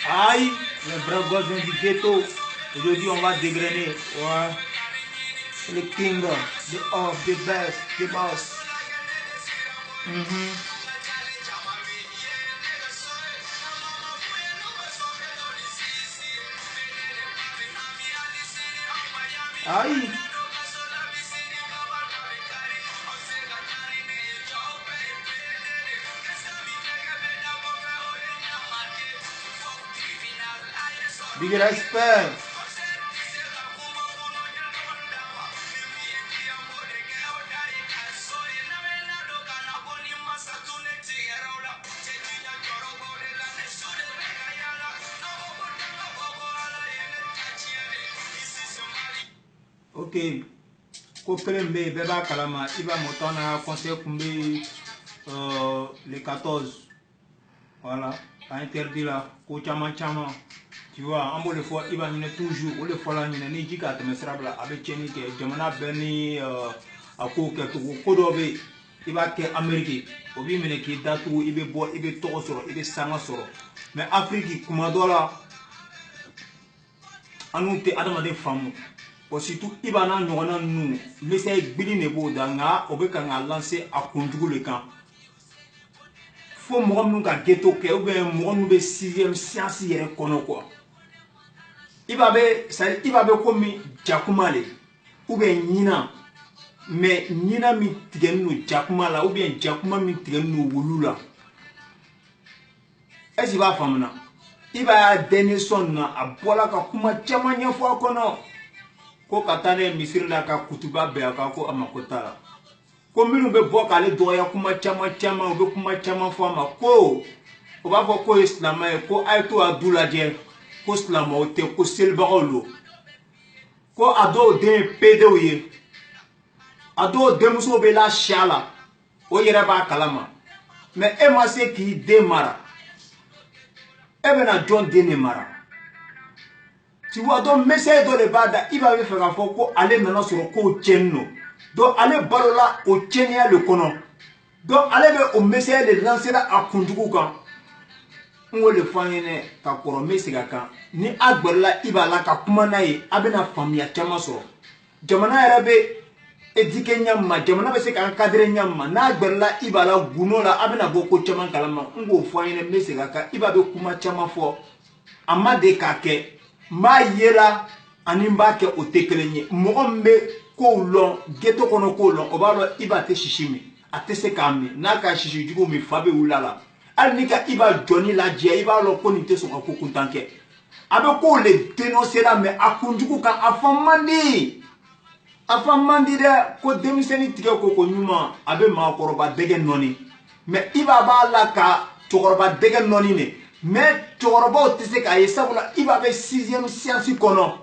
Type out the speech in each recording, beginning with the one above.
Aïe, les vrais gosses du ghetto. Aujourd'hui, on va dégrainer. Ouais. Le king, the off, the best, the boss. Aïe. Big respect. Ok. Ko kelen be bɛɛ b'a kalama i b'a mɔtɔ na conseil kun be le 14 voilà a interdit la ko caman caman tu vois an b'o de fɔ i b'a ɲinɛ toujours o de fɔla ɲinɛ ni ji k'a tɛmɛ sira bila a bɛ tiɲɛni kɛ jamana bɛɛ ni a ko kɛcogo ko dɔ be i b'a kɛ Amérique o b'i minɛ k'i datugu i bɛ bɔ i bɛ tɔgɔ sɔrɔ i bɛ sanga sɔrɔ mais Afrique kuma dɔ la an n'u tɛ adamaden faamu. Surtout i b'a n'a ɲɔgɔnna ninnu message gbili de b'o da nka o bɛ kan ka lancer a kunjugu le kan fo mɔgɔ minnu ka ghetto kɛ ou bien mɔgɔ minnu bɛ 6e science yɛrɛ kɔnɔ quoi i b'a bɛ komi jakuma le ou bien ɲina mais ɲina min tigɛlen don jakuma la ou bien jakuma min tigɛlen don wulu la est-ce que i b'a faamuya i b'a dernier son na a bɔla ka kuma caman ɲɛfɔ a kɔnɔ. Ko ka taa ne misiri la ka kutuba bɛɛ a kan ko a mako t'a la ko minnu bɛ bɔ k'ale dɔgɔya kuma caman caman u bɛ kuma caman fɔ a ma ko o b'a fɔ ko ye silamɛ ye ko a ye to a du lajɛ ko silamɛw tɛ ko selibagaw don ko a dɔw den ye pedew ye a dɔw denmuso bɛ la siya la o yɛrɛ b'a kalama mais e ma se k'i den mara e bɛna jɔn den de mara. Tu vois, donc message de bada, il va faire un faux ko aller maintenant sur le ko tchenno. Donc aller balola au tchenia le kono. Donc aller au message de lancer la à kundugu kan. On le fanyene ka korome sigaka. Ni agbala ibala ka kumana ye abena famia chama so. Jamana yarabe edike nyamma jamana be se ka cadre nyamma na agbala ibala guno la abena boko chama kalama. Ngo fanyene mesigaka ibabe kuma chama fo. Amade kake ma yela ani mba ke o te kelen ye mɔgɔ min bɛ kow lɔn ghetto kɔnɔ kow lɔn o b'a dɔn i b'a tɛ sisi min a tɛ se k'a min n'a ka sisi jugu min fa bɛ wuli a la hali ni ka i b'a jɔni lajɛ i b'a dɔn ko nin tɛ sɔn ka ko kuntan kɛ a bɛ kow le dénoncer la mais a kunjugu kan a fɔ man di dɛ ko denmisɛnnin tigɛ ko ɲuman a bɛ maakɔrɔba dɛgɛ nɔni mais i b'a la ka cɛkɔrɔba dɛgɛ nɔni ne. Mais cɛkɔrɔbaw tɛ se k'a ye sabula i b'a bɛ 6e science kɔnɔ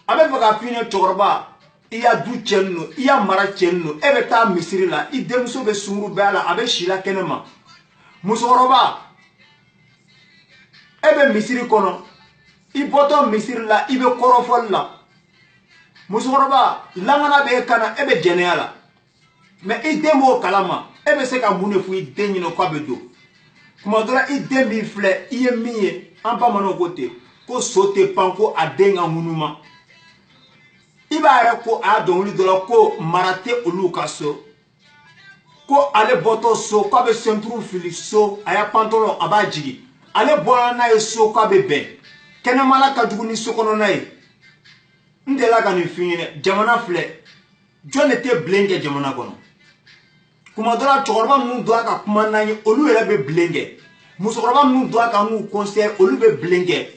a bɛ fɛ ka f'i ɲɛna cɛkɔrɔba i y'a du cɛnni don i y'a mara cɛnni don e bɛ taa misiri la i denmuso bɛ sunkuru bɛɛ la a bɛ si la kɛnɛ ma musokɔrɔba e bɛ misiri kɔnɔ i bɔtɔ misiri la i bɛ kɔrɔfɔli la musokɔrɔba langana bɛ e kan na e bɛ jɛnɛya la mais i den b'o kalama e bɛ se ka mun de fɔ i den ɲɛna k'a bɛ don. Kuma dɔ la i den b'i filɛ i ye min ye an bamananw ko ten ko so tɛ pan ko a den ka ŋunuma i b'a yɛrɛ ko a y'a dɔnkili dɔ la ko mara tɛ olu ka so ko ale bɔtɔ so k'a bɛ senturu fili so a y'a pantalon a b'a jigin ale bɔra n'a ye so k'a bɛ bɛn kɛnɛmala ka jugu ni so kɔnɔna ye n delila ka nin f'i ɲɛna jamana filɛ jɔn de tɛ bilen kɛ jamana kɔnɔ. Kuma dɔ la cɛkɔrɔba minnu dɔra ka kuma n'an ye olu yɛrɛ bɛ bilen kɛ musokɔrɔba minnu dɔra ka n'u conseil olu bɛ bilen kɛ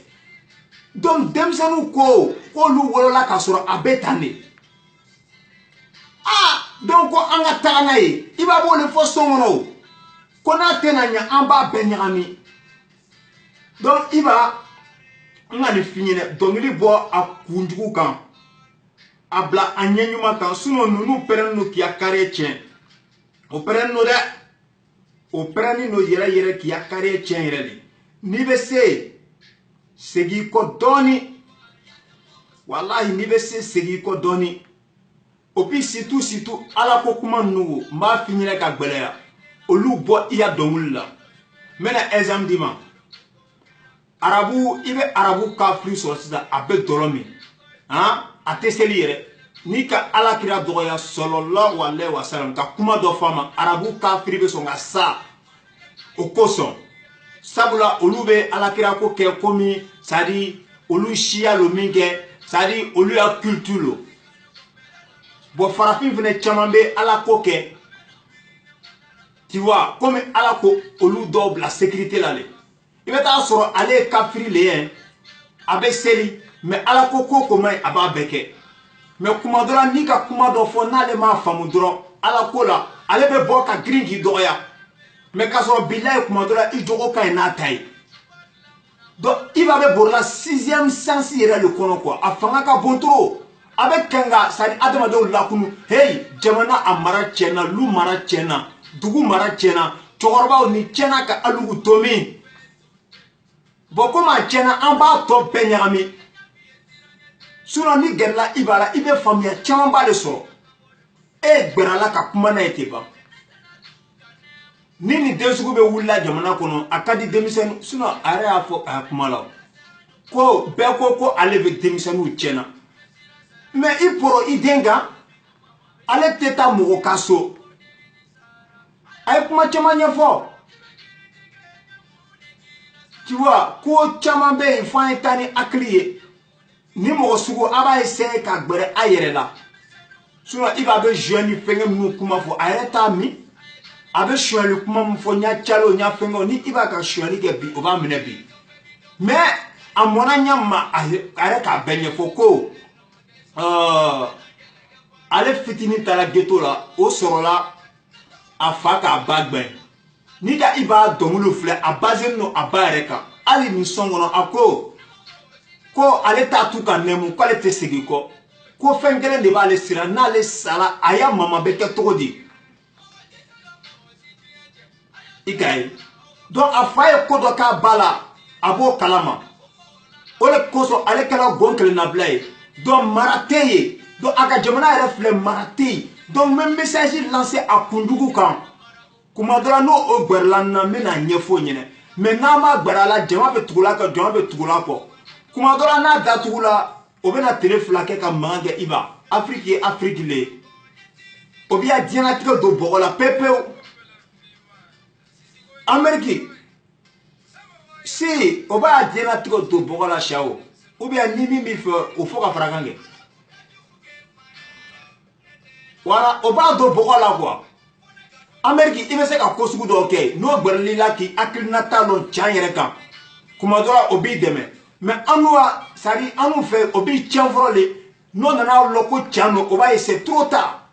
donc denmisɛnninw ko k'olu wolola k'a sɔrɔ a bɛ tan de donc ko an ka taga n'a ye i b'a b'o de fɔ so kɔnɔ o ko n'a tɛna ɲɛ an b'a bɛɛ ɲagami donc i b'a n ka nin f'i ɲɛna dɔnkili bɔ a kunjugu kan a bila a ɲɛ ɲuman kan sinon ninnu pɛrɛnnen don k'i ka carré tiɲɛ. O pɛrɛnnen don dɛ o pɛrɛnnen don yɛrɛ yɛrɛ k'i ka carré tiɲɛ yɛrɛ de n'i bɛ se segin i kɔ dɔɔni walahi n'i bɛ se segin i kɔ dɔɔni o puis surtout ala ko kuma ninnu n b'a f'i ɲɛna ka gbɛlɛya olu bɔ i ya dɔnkili la n bɛna exemple d'i ma arabu ibe arabu kafiri sɔrɔ sisan a bɛ dɔrɔn min a tɛ seli yɛrɛ ni ka alakira dɔgɔya sallallahu alaihi wasallam ka kuma dɔ fɔ a ma arabu kafiri bɛ sɔn ka sa o kosɔn sabula olu bɛ alakira ko kɛ komi sadi olu siya lo min kɛ sadi olu ya culture lo bon farafin fɛnɛ caman bɛ ala ko kɛ tu vois komi ala ko olu dɔw bila sécurité la le i bɛ taa sɔrɔ ale ye kafiri le ye a bɛ seli mais ala ko ko man ɲi a b'a bɛɛ kɛ mais kuma dɔ la n'i ka kuma dɔ fɔ n'ale m'a faamu dɔrɔn ala ko la ale bɛ bɔ ka girin k'i dɔgɔya mais k'a sɔrɔ bilayi kuma dɔ la i jogo ka ɲi n'a ta ye donc i b'a bɛ borila 6e sens yɛrɛ le kɔnɔ quoi a fanga ka bon trop a bɛ kɛn ka sadi adamadenw lakunu hey jamana a mara tiɲɛna lu mara tiɲɛna dugu mara tiɲɛna cɛkɔrɔbaw ni tiɲɛna ka alugu to min bon komi a tiɲɛna an b'a tɔ bɛɛ ɲagami sinon ni gɛrɛla i b'a la i bɛ faamuya camanba de sɔrɔ e gbɛrɛla ka kuma n'a ye ten ban ni nin den sugu bɛ wulila jamana kɔnɔ a ka di denmisɛnnin sinon a yɛrɛ y'a fɔ a ya kuma la ko bɛɛ ko ale bɛ denmisɛnninw tiɲɛna mais i poro i den kan ale tɛ taa mɔgɔ ka so a ye kuma caman ɲɛfɔ tu vois ko caman bɛ yen fo an ye taa ni hakili ye ni mɔgɔ sugu a b'a essayer ka gbɛrɛ a yɛrɛ la sinon i b'a bɛ jouer ni fɛngɛ minnu kuma fɔ a yɛrɛ t'a min a bɛ sonyali kuma min fɔ n y'a calo n y'a fɛngɛw ni i b'a ka sonyali kɛ bi o b'a minɛ bi mais a mɔna ɲa ma a yɛrɛ k'a bɛɛ ɲɛfɔ ko ale fitinin taara ghetto la o sɔrɔla a fa k'a ba gbɛn ni ka i b'a dɔnkiliw filɛ a basé no a ba yɛrɛ kan hali nin sɔn kɔnɔ a ko ale t'a tu ka nɛmu k'ale tɛ segin kɔ ko fɛn kelen de b'ale siran n'ale sara a ya mama bɛ kɛ cogo di i ka ye donc a fa ye ko dɔ k'a ba la a b'o kalama o de kosɔn ale kɛra gon kelennabila ye donc mara tɛ yen donc a ka jamana yɛrɛ filɛ mara tɛ yen donc n bɛ message lancer a kunjugu kan kuma dɔ la n'o o gbɛrɛla n na n bɛna ɲɛfɔ o ɲɛna mais n'a ma gbɛrɛ a la jama bɛ tugula kɔ jama bɛ tugula kɔ kuma dɔ la n'a datugula o bɛna tile fila kɛ ka mankan kɛ i ba Afrique ye Afrique le ye o bɛ ya diɲɛlatigɛ don bɔgɔ la pewu Amérique si o b'a diɲɛlatigɛ don bɔgɔ la sa o ou bien ni min b'i fɛ o fo ka fara kan kɛ voilà o b'a don bɔgɔ la quoi Amérique i bɛ se ka ko sugu dɔw kɛ n'o gbɛrɛl'i la k'i hakilina t'a dɔn tiɲɛ yɛrɛ kan kuma dɔ la o b'i dɛmɛ mais an n'u fɛ o b'i tiɲɛ fɔlɔ de n'o nana lɔ ko tiɲɛ don o b'a ye c'est trop tard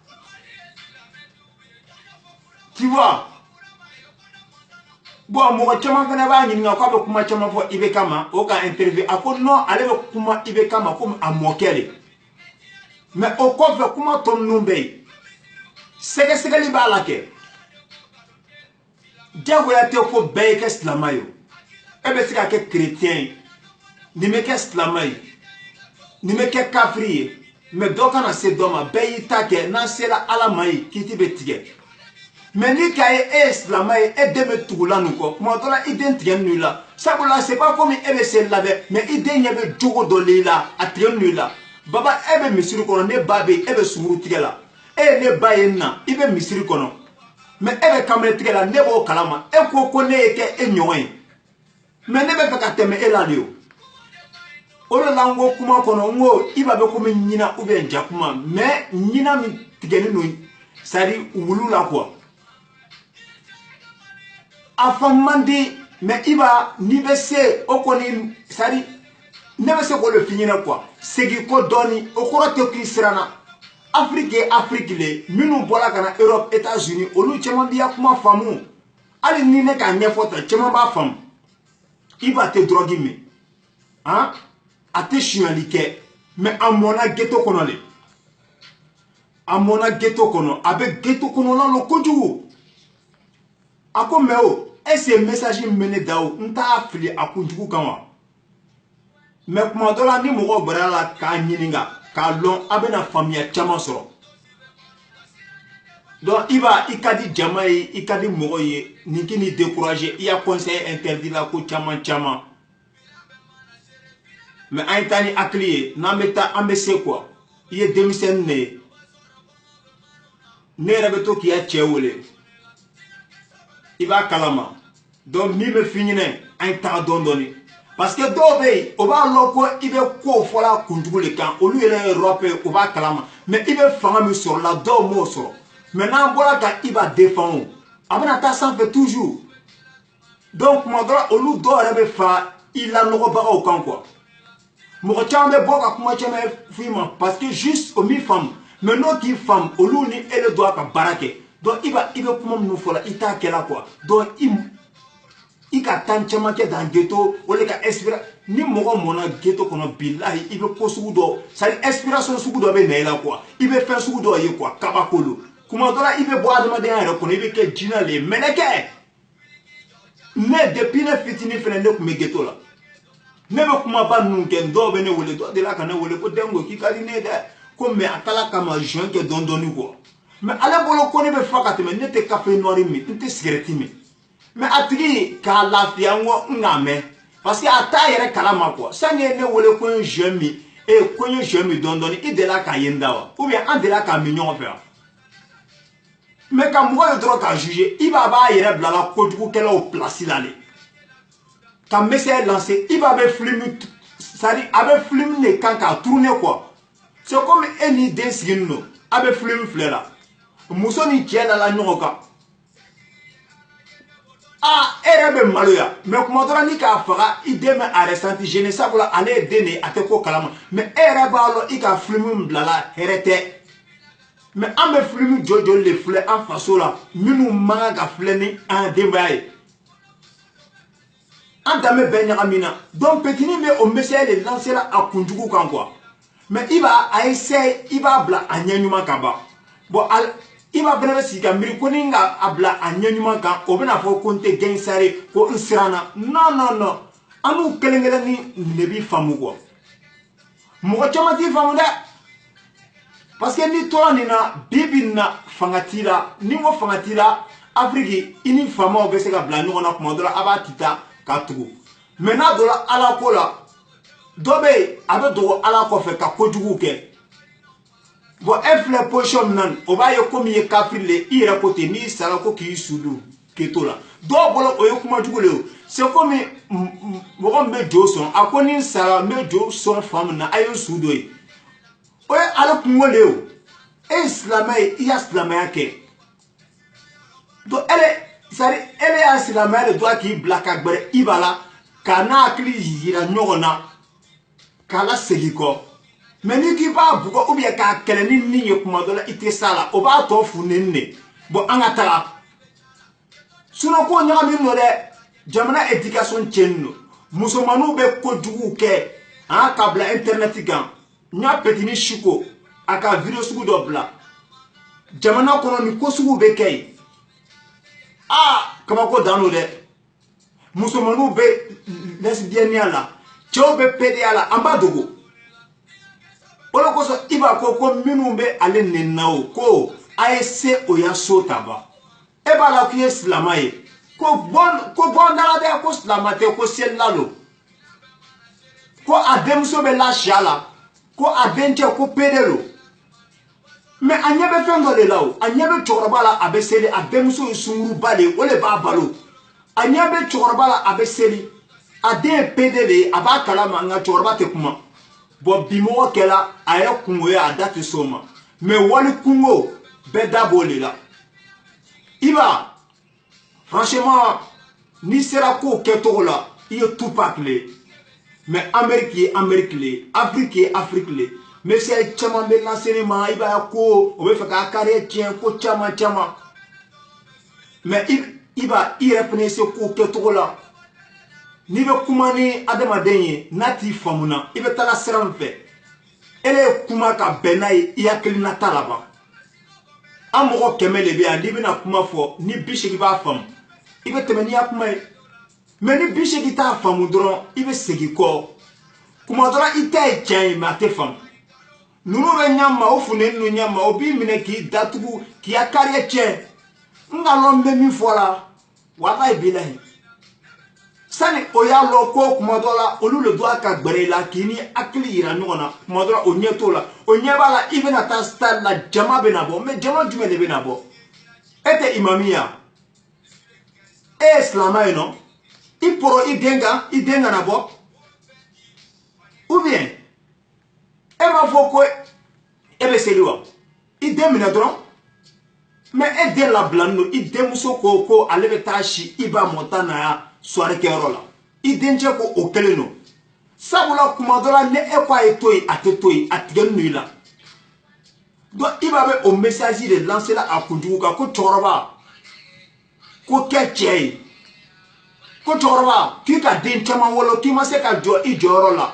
tu vois bon mɔgɔ caman fana b'a ɲininka k'a bɛ kuma caman fɔ IBK ma o ka interview a ko non ale bɛ kuma IBK ma komi a mɔkɛ de mais o kɔfɛ kuma tɔ ninnu bɛ yen sɛgɛsɛgɛli b'a la kɛ jagoya tɛ ko bɛɛ ye kɛ silamɛ ye e bɛ se ka kɛ chrétien ye nin bɛ kɛ silamɛ ye nin bɛ kɛ kafiri ye mais dɔ kana se dɔ ma bɛɛ y'i ta kɛ n'a sera ala ma ye kiiti bɛ tigɛ mais ni k'a ye e ye silamɛ ye e den bɛ tugula nin kɔ kuma dɔ la i den tigɛ nin la sabula c'est pas comme e bɛ se labɛn mais i den ɲɛ bɛ jogo dɔ le la a tigɛ nin la baba e bɛ misiri kɔnɔ ne ba bɛ yen e bɛ sunguru tigɛ la e ye ne ba ye na i bɛ misiri kɔnɔ mais e bɛ kamalen tigɛ la ne b'o kalama e ko ne ye kɛ e ɲɔgɔn ye mais ne bɛ fɛ ka tɛmɛ e la de o de la n ko kuma kɔnɔ n ko i b'a bɛ komi ɲina ou bien jakuma mais ɲina min tigɛlen don c'est à dire wulu la quoi a fɔ man di mais i b'a n'i bɛ se o kɔni c'est à dire ne bɛ se k'o de f'i ɲɛna quoi segin ko dɔɔni o kɔrɔ tɛ k'i siranna Afrique ye Afrique le minnu bɔra ka na Europe États-Unis olu caman b'i ya kuma faamu hali ni ne k'a ɲɛfɔ tan caman b'a faamu i b'a tɛ drogue min han a tɛ sonyali kɛ mais a mɔna ghetto kɔnɔ le a mɔna ghetto kɔnɔ a bɛ ghetto kɔnɔna la kojugu a ko mais o est-ce que message min bɛ ne da o n t'a fili a kunjugu kan wa mais kuma dɔ la ni mɔgɔw bɔra la k'a ɲininka k'a lɔn a bɛna faamuya caman sɔrɔ donc i ka di jama ye i ka di mɔgɔ ye nin k'i ni décourager i y'a conseiller interdit la ko caman caman mais an ta ni hakili ye n'an bɛ taa an bɛ se quoi i ye denmisɛnnin de ye ne yɛrɛ bɛ to k'i ya cɛ wele i b'a kalama donc min bɛ f'i ɲɛna an taga dɔɔni parce que dɔw bɛ yen o b'a lɔn ko i bɛ ko fɔla kunjugu de kan olu yɛrɛ ye rɔpe o b'a kalama mais i bɛ fanga min sɔrɔ la dɔw m'o sɔrɔ mais n'an bɔra ka i b'a défend o a bɛna taa sanfɛ toujours donc tuma dɔ la olu dɔw yɛrɛ bɛ fa i lanɔgɔbagaw kan quoi mɔgɔ caman bɛ bɔ ka kuma caman f'i ma parce que juste o m'i faamu mais n'o k'i faamu olu ni e le doit ka baara kɛ donc i bɛ kuma minnu fɔ la i t'a kɛla quoi donc i ka temps caman kɛ dans ghetto o de ka inspira ni mɔgɔ mɔna ghetto kɔnɔ bilahi i bɛ ko sugu dɔ c'est à dire inspiration sugu dɔ bɛ na i la quoi i bɛ fɛn sugu dɔ ye quoi kabako lo kuma dɔ la i bɛ bɔ adamadenya yɛrɛ kɔnɔ i bɛ kɛ jinɛ le ye mɛlɛkɛ ne depuis ne fitinin fɛnɛ ne tun bɛ ghetto la ne bɛ kumaba ninnu kɛ dɔw bɛ ne wele dɔw delila ka ne wele ko Dengo k'i ka di ne ye dɛ ko mais a kala kama joint kɛ dɔɔni quoi mais ale bolo ko ne bɛ fa ka tɛmɛ ne tɛ café noir min n tɛ cigarette min mais a tigi k'a lafiya n ko n k'a mɛn parce que a t'a yɛrɛ kalama quoi sani ye ne wele ko n ye joint min ko n ye joint min dɔɔni i delila k'a ye n da wa ou bien an delila k'a min ɲɔgɔn fɛ wa mais ka mɔgɔ ye dɔrɔn k'a juger i b'a yɛrɛ bilala kojugukɛlaw place la de ka message lancer i b'a bɛ film c'est-à-dire a bɛ film de kan k'a tourner quoi c'est comme e ni den sigilen don a bɛ film filɛ la muso ni cɛ dala ɲɔgɔn kan e yɛrɛ bɛ maloya mais kuma dɔ la ni k'a faga i den bɛ a ressenti gêné sabula ale ye den de ye a tɛ ko kalama mais e yɛrɛ b'a lɔn i ka film min bilala hɛrɛ tɛ mais an bɛ film jɔjɔli de filɛ an faso la minnu man kan ka filɛ ni an denbaya ye an danbe bɛɛ ɲagami na donc petini bɛ o message de lancer la a kunjugu kan quoi mais i b'a essayer i b'a bila a ɲɛ ɲuman kan ban bon i b'a fana bɛ sigi ka miiri ko ni ka a bila a ɲɛ ɲuman kan o bɛna fɔ ko n tɛ gɛnsare ko n siranna non an n'u kelen kelen ni de b'i faamu quoi mɔgɔ caman t'i faamu dɛ parce que n'i tora nin na bi na fanga t'i la ni n ko fanga t'i la Afrique i ni faamaw bɛ se ka bila ɲɔgɔn na kuma dɔ la a b'a kita k'a tugu mais n'a donna ala ko la dɔ bɛ yen a bɛ dogo ala kɔfɛ ka kojugu kɛ bon e filɛ position min na o b'a ye komi i ye kafiri le i yɛrɛ ko ten n'i sara ko k'i sudu k'i to la dɔw bolo o ye kumajugu le ye c'est comme mɔgɔ min bɛ jo sɔn a ko ni n sara n bɛ jo sɔn fan min na a ye n su dɔ ye o ye ale kungo le ye o e ye silamɛ ye i ya silamɛya kɛ donc c'est-à-dire ele y'a silamɛya de doit k'i bila ka gbɛrɛ i b'a la k'a n'a hakili yira ɲɔgɔn na k'a la segin kɔ mais ni k'i b'a bugɔ ou bien k'a kɛlɛ ni nin ye kuma dɔ la i tɛ s'a la o b'a tɔ funteni de bon an ka taga sinon ko ɲagami don dɛ jamana éducation tiɲɛni don musomaninw bɛ kojugu kɛ k'a bila internet kan n y'a petini siko a ka video sugu dɔ bila jamana kɔnɔ ni ko sugu bɛ kɛ yen kabako dan don dɛ musomaninw bɛ lesbienneya la cɛw bɛ pédéya la an b'a dogo o de kosɔn i b'a ko minnu bɛ ale nɛnina o ko a ye se o ya so ta ban e b'a la k'i ye silamɛ ye ko bɔn dala dɛ ko silamɛ tɛ ko selila lo ko a denmuso bɛ lafiya la ko a dencɛ ko pédé lo mais a ɲɛ bɛ fɛn dɔ de la o a ɲɛ bɛ cɛkɔrɔba la a bɛ seli a denmuso ye sunguruba de ye o de b'a balo a ɲɛ bɛ cɛkɔrɔba la a bɛ seli a den ye pédé de ye a b'a kalama nka cɛkɔrɔba tɛ kuma bon bi mɔgɔ kɛla a yɛrɛ kungo ye a da tɛ s'o ma mais wali kungo bɛɛ da b'o de la i b'a franchement n'i sera k'o kɛcogo la i ye Tupac le ye mais Amérique ye Amérique le ye Afrique ye Afrique le ye message caman bɛ lancer ne ma i b'a ye ko o bɛ fɛ k'a carrière tiɲɛ ko caman mais i b'a i yɛrɛ fana se k'o kɛcogo la n'i bɛ kuma ni adamaden ye n'a t'i faamuna i bɛ taga sira min fɛ ele ye kuma ka bɛn n'a ye i hakilina t'a la ban an mɔgɔ 100 de bɛ yan n'i bɛna kuma fɔ ni 80 b'a faamu i bɛ tɛmɛ n'i ya kuma ye mais ni 80 t'a faamu dɔrɔn i bɛ segin kɔ kuma dɔ la i ta ye tiɲɛ ye mais a tɛ faamu ninnu bɛ ɲɛ ma o funteni ninnu ɲɛ ma o b'i minɛ k'i datugu k'i ya carrière tiɲɛ n nkalon bɛ min fɔ la walahi bilahi sani o y'a lɔ ko kuma dɔ la olu le doit ka gbɛrɛ i la k'i ni hakili yira ɲɔgɔn na kuma dɔ la o ɲɛ t'o la o ɲɛ b'a la i bɛna taa stade la jama bɛna bɔ mais jama jumɛn de bɛna bɔ e tɛ imami ye wa e ye silamɛ ye nɔ i poro i den kana bɔ ou bien e m'a fɔ ko e bɛ seli wa i den minɛ dɔrɔn mais e den labilani don i denmuso ko ale bɛ taa si i ba mɔta na ya soirée kɛyɔrɔ la i dencɛ ko o kelen don sabula kuma dɔ la ni e ko a ye to yen a tɛ to yen a tigɛli don i la donc i b'a bɛ o message de lancer la a kunjugu kan ko cɛkɔrɔba ko kɛ cɛ ye ko cɛkɔrɔba k'i ka den caman wolo k'i ma se ka jɔ i jɔyɔrɔ la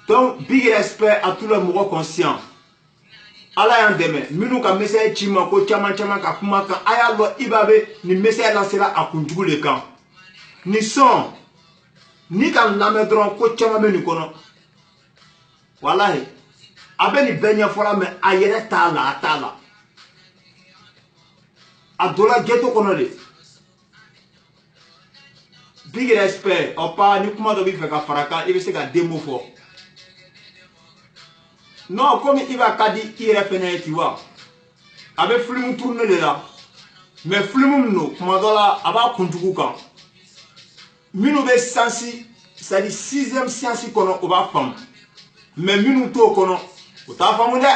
donc big respect à tous les mɔgɔ conscients ala y'an dɛmɛ minnu ka message ci ma ko caman caman ka kuma kan a y'a lɔ i b'a bɛ nin message lancera a kunjugu de kan nin sɔn ni ka lamɛn dɔrɔn ko caman bɛ nin kɔnɔ walahi a bɛ nin bɛɛ ɲɛfɔla mais a yɛrɛ t'a la a t'a la a donna ghetto kɔnɔ de big respect ɔpa ni kuma dɔ b'i fɛ ka fara kan i bɛ se ka den mot fɔ non comme i b'a ka di i yɛrɛ fɛnɛ ye tu vois a bɛ film tourner de la mais film min don kuma dɔ la a b'a kunjugu kan minnu bɛ science c'est-à-dire 6e science kɔnɔ o b'a faamu mais minnu t'o kɔnɔ o t'a faamu dɛ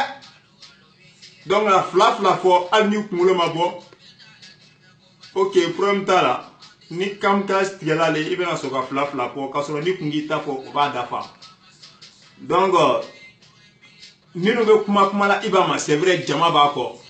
donc la fila fɔ hali ni kunkolo ma bɔ ok problème t'a la ni kamikaze tigɛla le i bɛna sɔrɔ ka fila fɔ k'a sɔrɔ ni kun k'i ta fɔ o b'a dafa donc minnu bɛ kuma la i b'a ma c'est vrai jama b'a kɔ